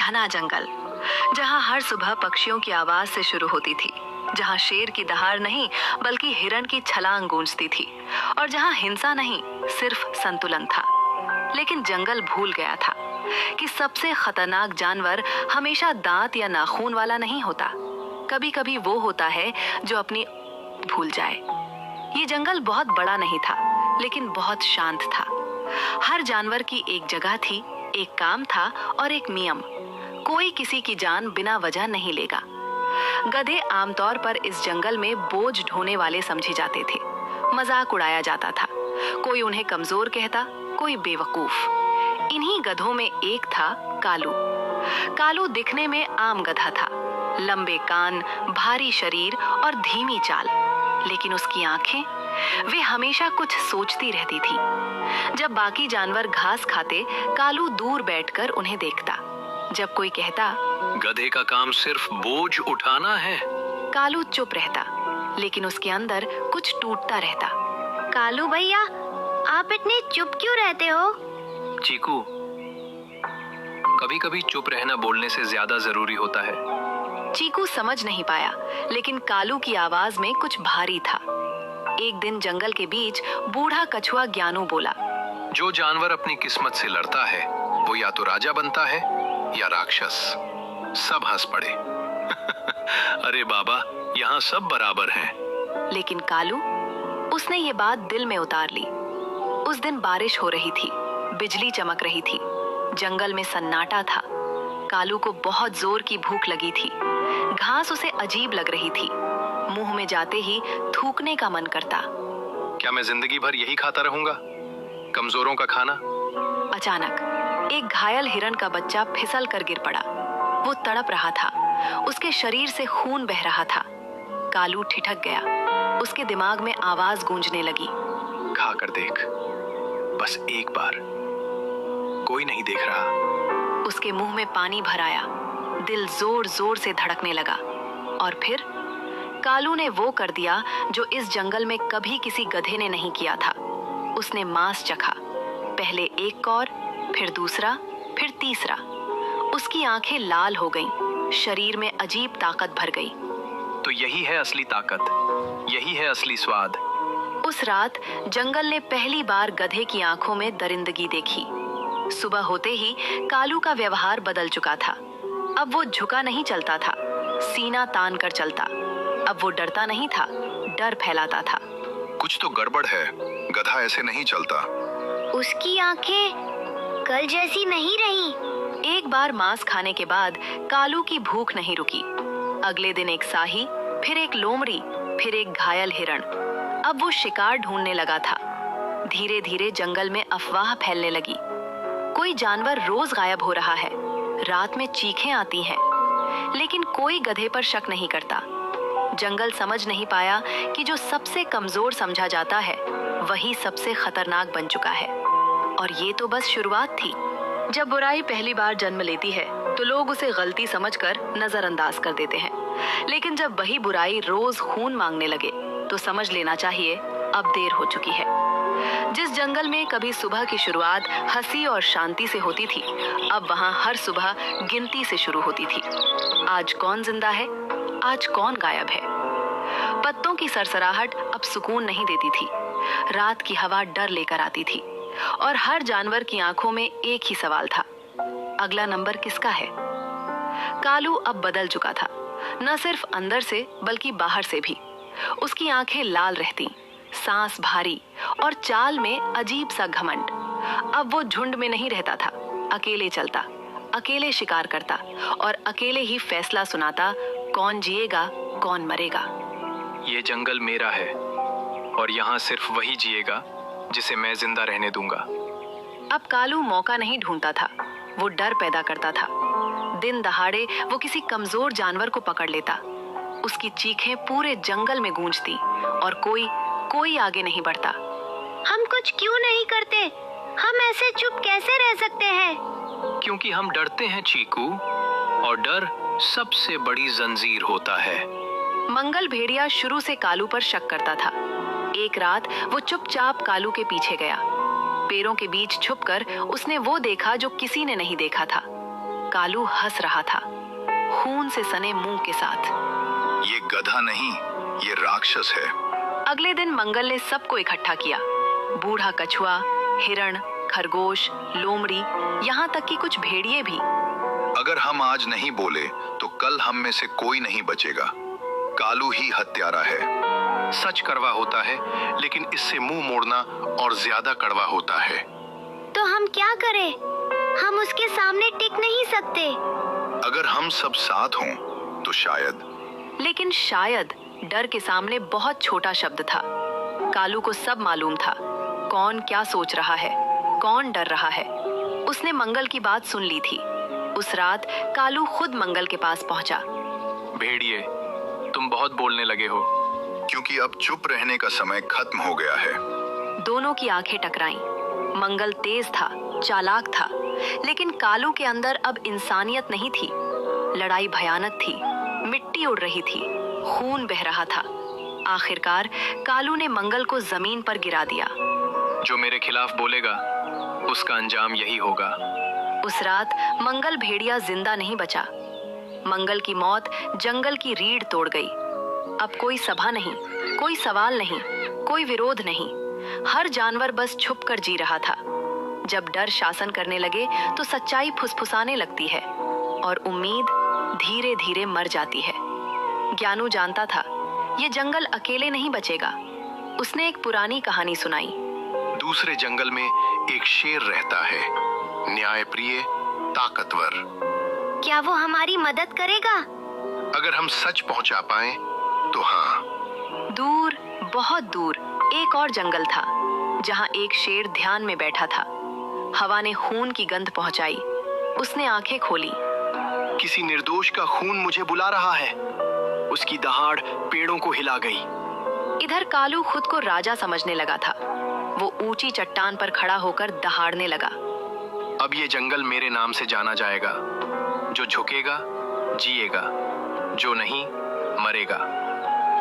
घना जंगल, जहाँ हर सुबह पक्षियों की आवाज से शुरू होती थी, जहाँ शेर की दहाड़ नहीं बल्कि हिरण की छलांग गूंजती थी, और जहाँ हिंसा नहीं सिर्फ संतुलन था। लेकिन जंगल भूल गया था कि सबसे खतरनाक जानवर हमेशा दांत या नाखून वाला नहीं होता। कभी कभी वो होता है जो अपनी भूल जाए। ये जंगल बहुत बड़ा नहीं था, लेकिन बहुत शांत था। हर जानवर की एक जगह थी, एक काम था और एक नियम। कोई किसी की जान बिना वजह नहीं लेगा। गधे आमतौर पर इस जंगल में बोझ ढोने वाले समझे जाते थे। मजाक उड़ाया जाता था। कोई उन्हें कमजोर कहता, कोई बेवकूफ। इन्हीं गधों में एक था कालू। कालू दिखने में आम गधा था, लंबे कान, भारी शरीर और धीमी चाल। लेकिन उसकी आंखें, वे हमेशा कुछ सोचती रहती थी। जब बाकी जानवर घास खाते, कालू दूर बैठकर उन्हें देखता। जब कोई कहता, गधे का काम सिर्फ बोझ उठाना है, कालू चुप रहता, लेकिन उसके अंदर कुछ टूटता रहता। कालू भैया, आप इतने चुप क्यों रहते हो? चीकू, कभी कभी चुप रहना बोलने से ज्यादा जरूरी होता है। चीकू समझ नहीं पाया, लेकिन कालू की आवाज में कुछ भारी था। एक दिन जंगल के बीच बूढ़ा कछुआ ज्ञानू बोला, जो जानवर अपनी किस्मत से लड़ता है वो या तो राजा बनता है या राक्षस। सब हंस पड़े। अरे बाबा, यहाँ सब बराबर हैं। लेकिन कालू, उसने ये बात दिल में उतार ली। उस दिन बारिश हो रही थी, बिजली चमक रही थी, जंगल में सन्नाटा था। कालू को बहुत जोर की भूख लगी थी। घास उसे अजीब लग रही थी। मुंह में जाते ही थूकने का मन करता। क्या मैं जिंदगी भर यही खाता रहूंगा, कमजोरों का खाना? अचानक एक घायल हिरण का बच्चा फिसल कर गिर पड़ा। वो तड़प रहा था, उसके शरीर से खून बह रहा था। कालू ठिठक गया। उसके दिमाग में आवाज गूंजने लगी, खा कर देख, बस एक बार, कोई नहीं देख रहा। उसके मुंह में पानी भर आया। दिल जोर जोर से धड़कने लगा। और फिर कालू ने वो कर दिया जो इस जंगल में कभी किसी गधे ने नहीं किया था। उसने मांस चखा, पहले एक कौर, फिर दूसरा, फिर तीसरा। उसकी आंखें लाल हो गईं, शरीर में अजीब ताकत भर गई। तो यही है असली ताकत, यही है असली स्वाद। उस रात जंगल ने पहली बार गधे की आंखों में दरिंदगी देखी। सुबह होते ही कालू का व्यवहार बदल चुका था। अब वो झुका नहीं चलता था, सीना तान कर चलता। अब वो डरता नहीं था, डर फैलाता था। कुछ तो गड़बड़ है, गधा ऐसे नहीं चलता। उसकी आंखें कल जैसी नहीं रही। एक बार मांस खाने के बाद कालू की भूख नहीं रुकी। अगले दिन एक साही, फिर एक लोमड़ी, फिर एक घायल हिरण। अब वो शिकार ढूंढने लगा था। धीरे धीरे जंगल में अफवाह फैलने लगी। कोई जानवर रोज गायब हो रहा है, रात में चीखें आती हैं। लेकिन कोई गधे पर शक नहीं करता। जंगल समझ नहीं पाया कि जो सबसे कमजोर समझा जाता है वही सबसे खतरनाक बन चुका है। और ये तो बस शुरुआत थी। जब बुराई पहली बार जन्म लेती है तो लोग उसे गलती समझकर नजरअंदाज कर देते हैं। लेकिन जब वही बुराई रोज खून मांगने लगे तो समझ लेना चाहिए अब देर हो चुकी है। जिस जंगल में कभी सुबह की शुरुआत हंसी और शांति से होती थी, अब वहाँ हर सुबह गिनती से शुरू होती थी। आज कौन जिंदा है, आज कौन गायब है। पत्तों की सरसराहट अब सुकून नहीं देती थी। रात की हवा डर लेकर आती थी। और हर जानवर की आंखों में एक ही सवाल था, अगला नंबर किसका है। कालू अब बदल चुका था, न सिर्फ अंदर से बल्कि बाहर से भी। उसकी आंखें लाल रहती, सांस भारी और चाल में अजीब सा घमंड। अब वो झुंड में नहीं रहता था, अकेले चलता, अकेले शिकार करता और अकेले ही फैसला सुनाता, कौन जिएगा कौन मरेगा। ये जंगल मेरा है और यहाँ सिर्फ वही जिएगा जिसे मैं जिंदा रहने दूंगा। अब कालू मौका नहीं ढूंढता था, वो डर पैदा करता था। दिन दहाड़े वो किसी कमजोर जानवर को पकड़ लेता। उसकी चीखें पूरे जंगल में गूंजती और कोई आगे नहीं बढ़ता। हम कुछ क्यों नहीं करते? हम ऐसे चुप कैसे रह सकते हैं? क्योंकि हम डरते हैं चीकू, और डर सबसे बड़ी जंजीर होता है। मंगल भेड़िया शुरू से कालू पर शक करता था। एक रात वो चुपचाप कालू के पीछे गया। पेड़ों के बीच छुपकर उसने वो देखा जो किसी ने नहीं देखा था। कालू हंस रहा था, खून से सने मुंह के साथ। ये गधा नहीं, ये राक्षस है। अगले दिन मंगल ने सबको इकट्ठा किया, बूढ़ा कछुआ, हिरण, खरगोश, लोमड़ी, यहाँ तक कि कुछ भेड़िए भी। अगर हम आज नहीं बोले तो कल हम में से कोई नहीं बचेगा। कालू ही हत्यारा है। सच कड़वा होता है, लेकिन इससे मुंह मोड़ना और ज्यादा कड़वा होता है। तो हम क्या करें? हम उसके सामने टिक नहीं सकते। अगर हम सब साथ हों तो शायद। लेकिन शायद डर के सामने बहुत छोटा शब्द था। कालू को सब मालूम था, कौन क्या सोच रहा है, कौन डर रहा है। उसने मंगल की बात सुन ली थी। उस रात कालू खुद मंगल के पास पहुंचा। भेड़िए, तुम बहुत बोलने लगे हो। क्योंकि अब चुप रहने का समय खत्म हो गया है। दोनों की आंखें टकराईं। मंगल तेज था, चालाक था, लेकिन कालू के अंदर अब इंसानियत नहीं थी। लड़ाई भयानक थी, मिट्टी उड़ रही थी, खून बह रहा था। आखिरकार कालू ने मंगल को जमीन पर गिरा दिया। जो मेरे खिलाफ बोलेगा उसका अंजाम यही होगा। उस रात मंगल भेड़िया जिंदा नहीं बचा। मंगल की मौत जंगल की रीढ़ तोड़ गई। अब कोई सभा नहीं, कोई सवाल नहीं, कोई विरोध नहीं। हर जानवर बस छुप कर जी रहा था। जब डर शासन करने लगे तो सच्चाई फुसफुसाने लगती है और उम्मीद धीरे धीरे मर जाती है। ज्ञानू जानता था ये जंगल अकेले नहीं बचेगा। उसने एक पुरानी कहानी सुनाई। दूसरे जंगल में एक शेर रहता है, न्यायप्रिय, ताकतवर। क्या वो हमारी मदद करेगा? अगर हम सच पहुंचा पाए तो हाँ। दूर, बहुत दूर एक और जंगल था, जहां एक शेर ध्यान में बैठा था। हवा ने खून की गंध पहुंचाई। उसने आंखें खोली। किसी निर्दोष का खून मुझे बुला रहा है। उसकी दहाड़ पेड़ों को हिला गई। इधर कालू खुद को राजा समझने लगा था। वो ऊंची चट्टान पर खड़ा होकर दहाड़ने लगा। अब ये जंगल मेरे नाम से जाना जाएगा। जो झुकेगा जिएगा, जो नहीं मरेगा।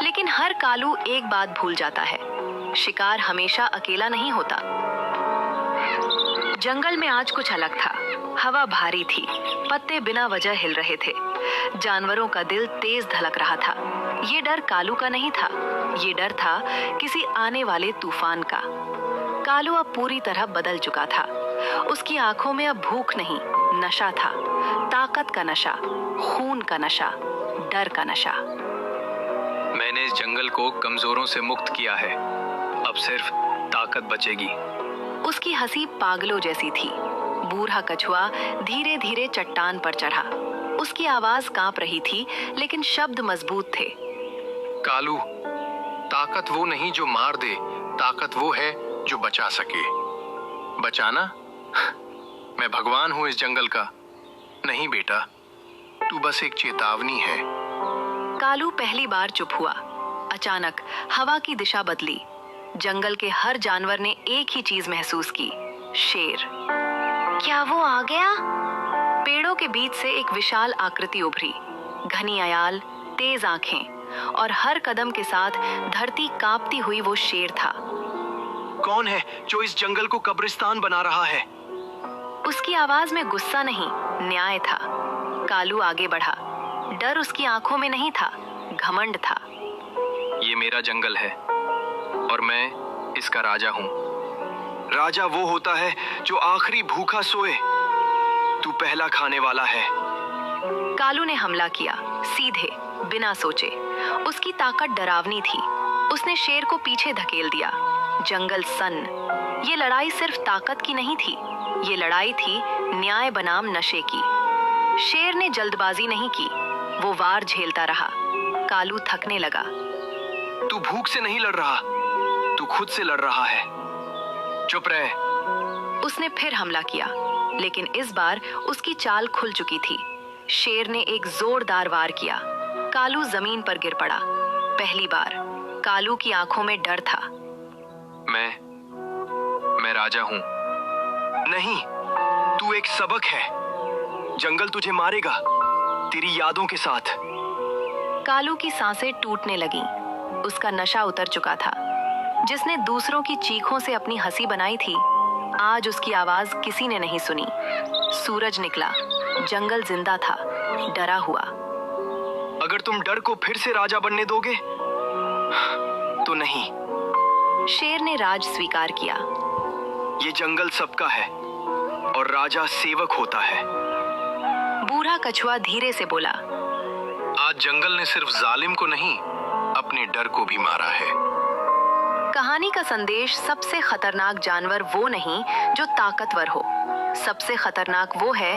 लेकिन हर कालू एक बात भूल जाता है, शिकार हमेशा अकेला नहीं होता। जंगल में आज कुछ अलग था। हवा भारी थी, पत्ते बिना वजह हिल रहे थे। जानवरों का दिल तेज धड़क रहा था। ये डर कालू का नहीं था, ये डर था किसी आने वाले तूफान का। कालू अब पूरी तरह बदल चुका था। उसकी आंखों में अब भूख नहीं, नशा था। ताकत का नशा, खून का नशा, डर का नशा। मैंने इस जंगल को कमजोरों से मुक्त किया है। अब सिर्फ ताकत बचेगी। उसकी हंसी पागलों जैसी थी। बूढ़ा कछुआ धीरे धीरे चट्टान पर चढ़ा। उसकी आवाज कांप रही थी, लेकिन शब्द मजबूत थे। कालू, ताकत वो नहीं जो मार दे, ताकत वो है जो बचा सके। बचाना? मैं भगवान हूं इस जंगल का? नहीं बेटा, तू बस एक चेतावनी है। कालू पहली बार चुप हुआ। अचानक हवा की दिशा बदली। जंगल के हर जानवर ने एक ही चीज महसूस की, शेर। क्या वो आ गया? पेड़ों के बीच से एक विशाल आकृति उभरी। घनी अयाल, तेज आंखें और हर कदम के साथ धरती कांपती हुई वो शेर था। कौन है जो इस जंगल को कब्रिस्तान बना रहा है? उसकी आवाज में गुस्सा नहीं, न्याय था। कालू आगे बढ़ा। डर उसकी आंखों में नहीं था, घमंड था। ये मेरा जंगल है और मैं इसका राजा हूं। राजा वो होता है जो आखिरी भूखा सोए। तू पहला खाने वाला है। कालू ने हमला किया, सीधे, बिना सोचे। उसकी ताकत डरावनी थी। उसने शेर को पीछे धकेल दिया। जंगल सन्न। ये लड़ाई सिर्फ ताकत की नहीं थी, ये लड़ाई थी न्याय बनाम नशे की। शेर ने जल्दबाजी नहीं की, वो वार झेलता रहा। कालू थकने लगा। तू भूख से नहीं लड़ रहा, तू खुद से लड़ रहा है। चुप रह। उसने फिर हमला किया, लेकिन इस बार उसकी चाल खुल चुकी थी। शेर ने एक जोरदार वार किया। कालू जमीन पर गिर पड़ा। पहली बार कालू की आंखों में डर था। मैं राजा हूं। नहीं, तू एक सबक है। जंगल तुझे मारेगा, तेरी यादों के साथ। कालू की सांसें टूटने लगीं। उसका नशा उतर चुका था। जिसने दूसरों की चीखों से अपनी हंसी बनाई थी, आज उसकी आवाज किसी ने नहीं सुनी। सूरज निकला, जंगल जिंदा था, डरा हुआ। अगर तुम डर को फिर से राजा बनने दोगे तो नहीं। शेर ने राज स्वीकार किया। ये जंगल सबका है और राजा सेवक होता है। बूढ़ा कछुआ धीरे से बोला। आज जंगल ने सिर्फ जालिम को नहीं, अपने डर को भी मारा है। कहानी का संदेश, सबसे खतरनाक जानवर वो नहीं जो ताकतवर हो, सबसे खतरनाक वो है